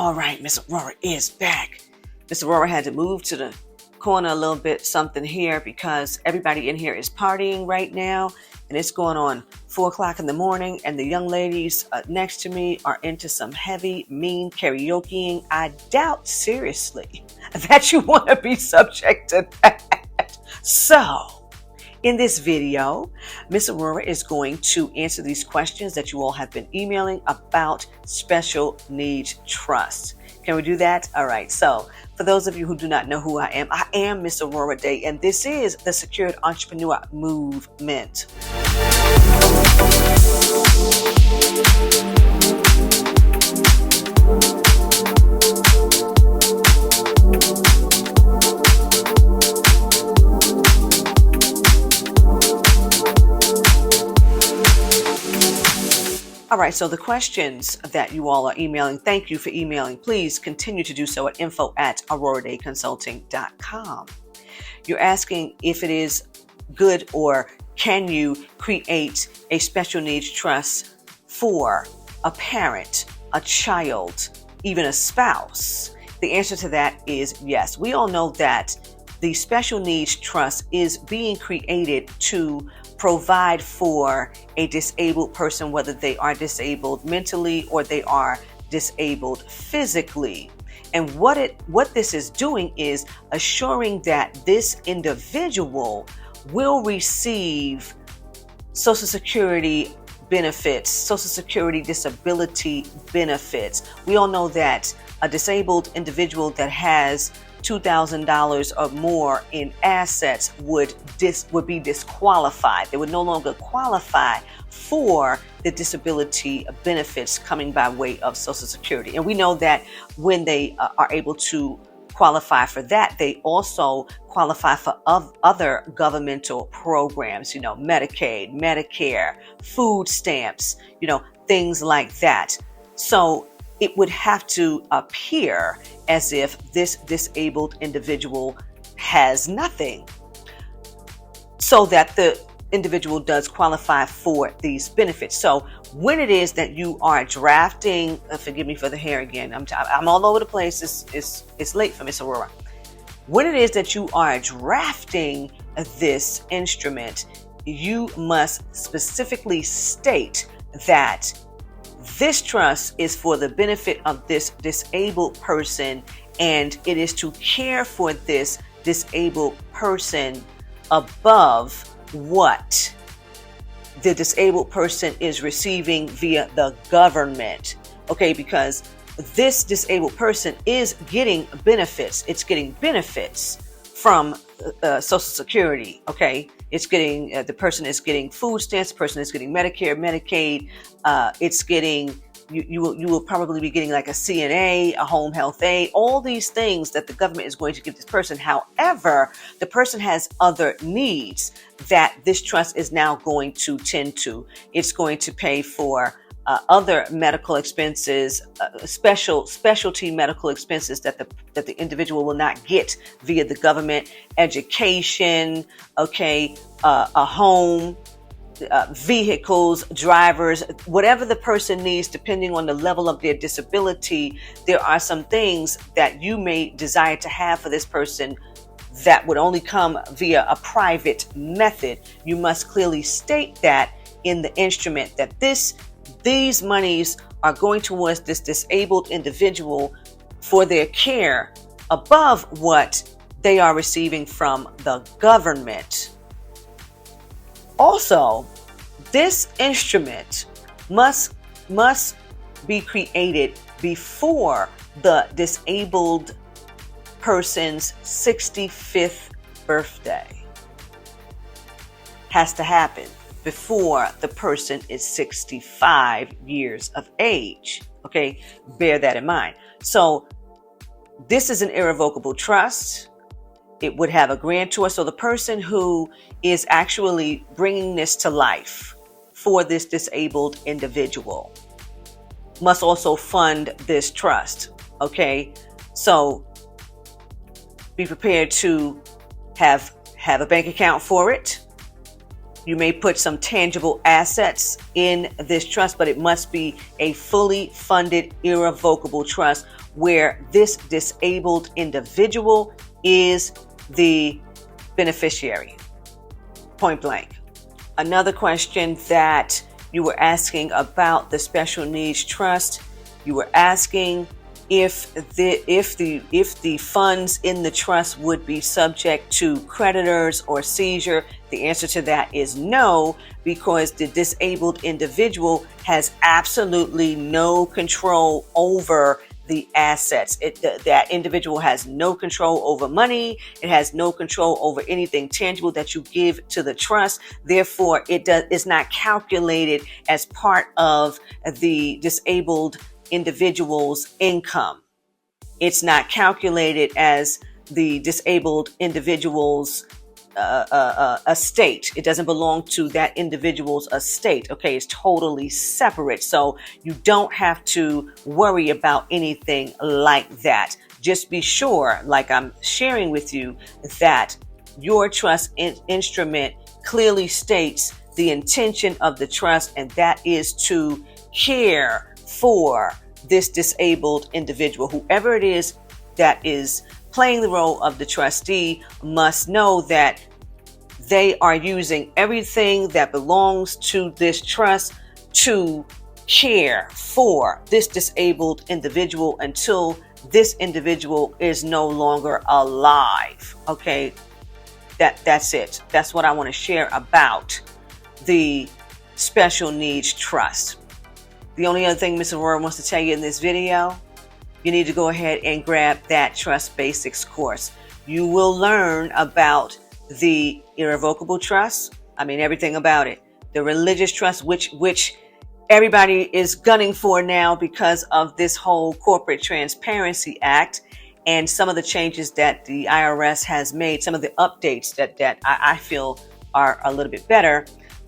All right, Miss Aurorah is back. Miss Aurorah had to move to the corner a little bit, something here, because everybody in here is partying right now, and it's going on 4 o'clock in the morning, and the young ladies next to me are into some heavy, mean karaokeing. I doubt seriously that you want to be subject to that. So, in this video, Miss Aurorah is going to answer these questions that you all have been emailing about special needs trust. Can we do that? All right. So for those of you who do not know who I am Miss Aurorah Dey, and this is the Secured Entrepreneur Movement. All right, so the questions that you all are emailing, thank you for emailing. Please continue to do so at info@aurorahdayconsulting.com. You're asking if it is good or can you create a special needs trust for a parent, a child, even a spouse. The answer to that is yes. We all know that the special needs trust is being created to provide for a disabled person, whether they are disabled mentally or they are disabled physically. And what this is doing is assuring that this individual will receive Social Security benefits, Social Security disability benefits. We all know that a disabled individual that has $2,000 or more in assets would be disqualified. They would no longer qualify for the disability benefits coming by way of Social Security. And we know that when they are able to qualify for that, they also qualify for other governmental programs, Medicaid, Medicare, food stamps, things like that. So it would have to appear as if this disabled individual has nothing, so that the individual does qualify for these benefits. So when it is that you are drafting, forgive me for the hair again, I'm all over the place. It's late for Miss Aurorah. When it is that you are drafting this instrument, you must specifically state that this trust is for the benefit of this disabled person, and it is to care for this disabled person above what the disabled person is receiving via the government. Okay, because this disabled person is getting benefits. It's getting benefits from Social Security. Okay, it's getting the person is getting food stamps. The person is getting Medicare, Medicaid. It's getting you will probably be getting like a CNA, a home health aid, all these things that the government is going to give this person. However, the person has other needs that this trust is now going to tend to. It's going to pay for other medical expenses, specialty medical expenses that the individual will not get via the government, education, a home, vehicles, drivers, whatever the person needs, depending on the level of their disability. There are some things that you may desire to have for this person that would only come via a private method. You must clearly state that in the instrument, that these monies are going towards this disabled individual for their care above what they are receiving from the government. Also, this instrument must be created before the disabled person's 65th birthday. Has to happen before the person is 65 years of age. Okay, bear that in mind. So this is an irrevocable trust. It would have a grantor. So the person who is actually bringing this to life for this disabled individual must also fund this trust. Okay, so be prepared to have a bank account for it. You may put some tangible assets in this trust, but it must be a fully funded, irrevocable trust where this disabled individual is the beneficiary. Point blank. Another question that you were asking about the special needs trust, you were asking if the funds in the trust would be subject to creditors or seizure. The answer to that is no, because the disabled individual has absolutely no control over the assets. That individual has no control over money. It has no control over anything tangible that you give to the trust. Therefore, it's not calculated as part of the disabled individual's income. It's not calculated as the disabled individual's estate. It doesn't belong to that individual's estate. Okay, it's totally separate. So you don't have to worry about anything like that. Just be sure, like I'm sharing with you, that your trust instrument clearly states the intention of the trust, and that is to care for this disabled individual. Whoever it is that is playing the role of the trustee must know that they are using everything that belongs to this trust to care for this disabled individual until this individual is no longer alive. Okay, that's it. That's what I want to share about the special needs trust. The only other thing Ms. Aurorah wants to tell you in this video, you need to go ahead and grab that Trust Basics course. You will learn about the irrevocable trust. I mean, everything about it. The religious trust, which everybody is gunning for now because of this whole Corporate Transparency Act and some of the changes that the IRS has made, some of the updates that I feel are a little bit better.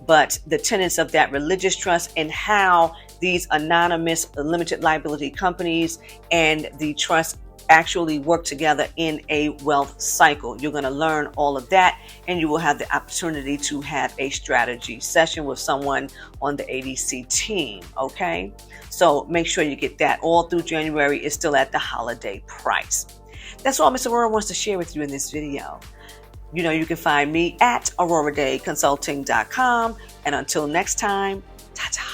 But the tenets of that religious trust and how these anonymous limited liability companies and the trust actually work together in a wealth cycle. You're going to learn all of that, and you will have the opportunity to have a strategy session with someone on the ADC team. Okay, so make sure you get that. All through January is still at the holiday price. That's all Ms. Aurorah wants to share with you in this video. You know, you can find me at AurorahDayConsulting.com. And until next time, ta-ta.